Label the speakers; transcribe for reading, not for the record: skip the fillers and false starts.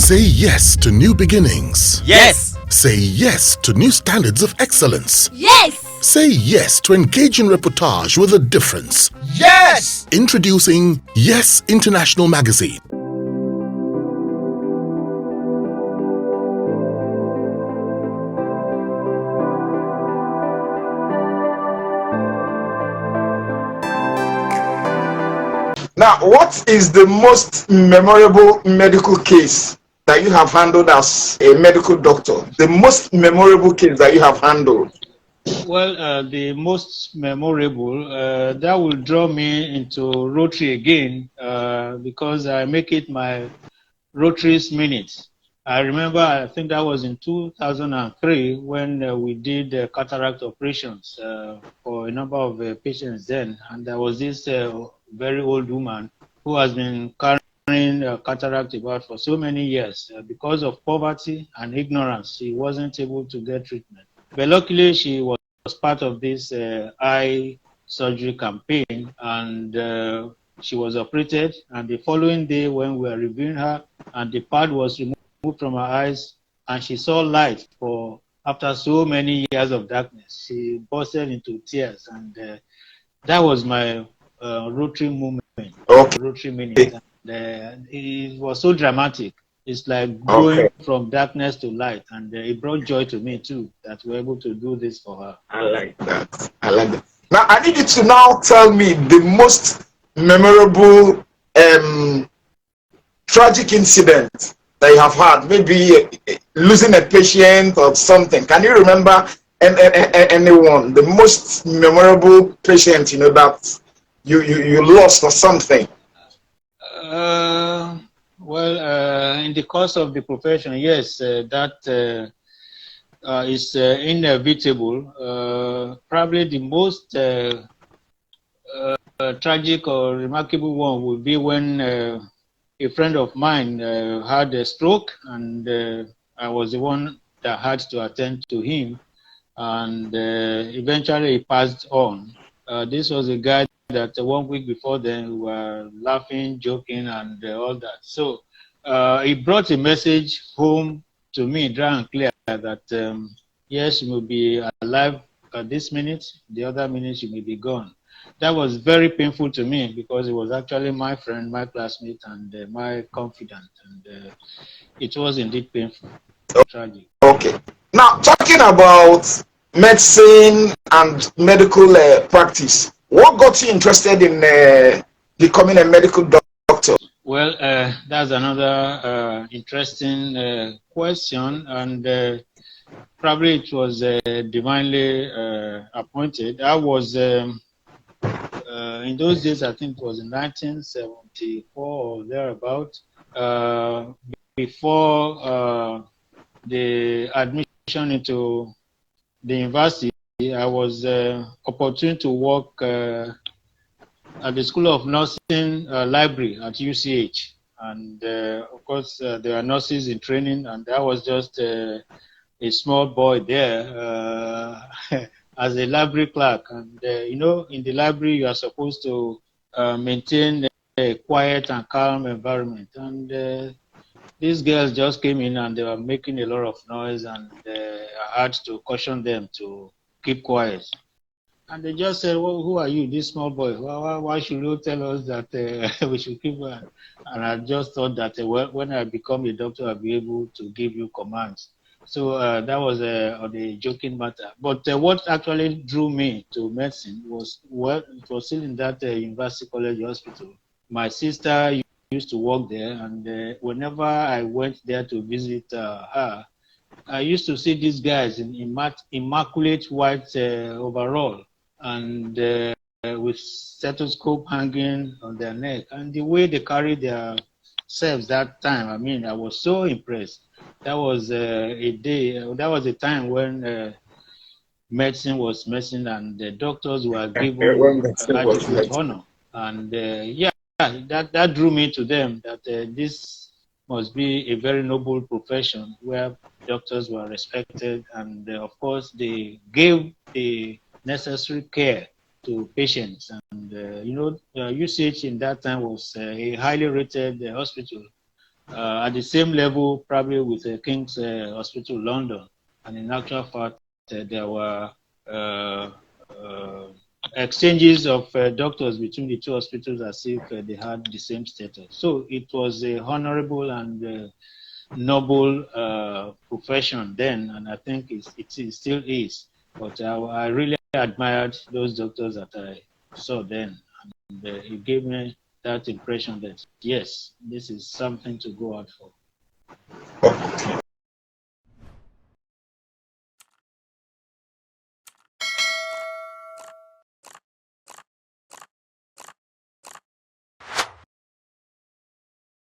Speaker 1: Say yes to new beginnings.
Speaker 2: Yes.
Speaker 1: Say yes to new standards of excellence.
Speaker 3: Yes.
Speaker 1: Say yes to engaging reportage with a difference.
Speaker 2: Yes.
Speaker 1: Introducing Yes International Magazine.
Speaker 4: Now, what is the most memorable medical case that you have handled as a medical doctor? The most memorable case that you have handled?
Speaker 5: Well, the most memorable, that will draw me into Rotary again because I make it my Rotary's minute. I remember, I think that was in 2003 when we did cataract operations for a number of patients then. And there was this very old woman who has been carrying cataract about for so many years. Because of poverty and ignorance, she wasn't able to get treatment. But luckily, she was part of this eye surgery campaign, and she was operated. And the following day, when we were reviewing her, and the pad was removed from her eyes, and she saw light for after so many years of darkness, she bursted into tears, and that was my Rotary moment, Rotary minute. And, it was so dramatic. It's like going from darkness to light, and it brought joy to me too that we're able to do this for her.
Speaker 4: I like that. I like that. Now, I need you to now tell me the most memorable tragic incident that you have had. Maybe losing a patient or something. Can you remember anyone? The most memorable patient, that you lost or something?
Speaker 5: Well, in the course of the profession, yes, that is inevitable. Probably the most tragic or remarkable one would be when a friend of mine had a stroke, and I was the one that had to attend to him, and eventually he passed on. This was a guy that 1 week before then we were laughing, joking, and all that. So he brought a message home to me, dry and clear, that yes, you will be alive at this minute, the other minute you may be gone. That was very painful to me because it was actually my friend, my classmate, and my confidant, and it was indeed painful, tragic.
Speaker 4: Okay. Now, talking about medicine and medical practice, what got you interested in becoming a medical doctor?
Speaker 5: Well, that's another interesting question, and probably it was divinely appointed. I was, in those days, I think it was in 1974 or thereabout, before the admission into the university, I was opportune to work at the School of Nursing library at UCH. And of course, there are nurses in training, and I was just a small boy there as a library clerk. And in the library, you are supposed to maintain a quiet and calm environment. And these girls just came in and they were making a lot of noise, and I had to caution them to keep quiet. And they just said, well, who are you, this small boy? Why should you tell us that we should keep quiet? And I just thought that when I become a doctor, I'll be able to give you commands. So that was on a joking matter. But what actually drew me to medicine was, well, it was still in that University College Hospital. My sister used to work there, and whenever I went there to visit her, I used to see these guys in immaculate white overall, and with stethoscope hanging on their neck, and the way they carried their selves that time, I mean, I was so impressed. That was that was a time when medicine was medicine, and the doctors were given adequate honor. And yeah, that drew me to them, that this must be a very noble profession where doctors were respected, and of course they gave the necessary care to patients. And UCH in that time was a highly rated hospital, at the same level, probably with King's Hospital London. And in actual fact, there were exchanges of doctors between the two hospitals as if they had the same status. So it was a honorable and noble profession then, and I think it still is. But I really admired those doctors that I saw then, and it gave me that impression that yes, this is something to go out for.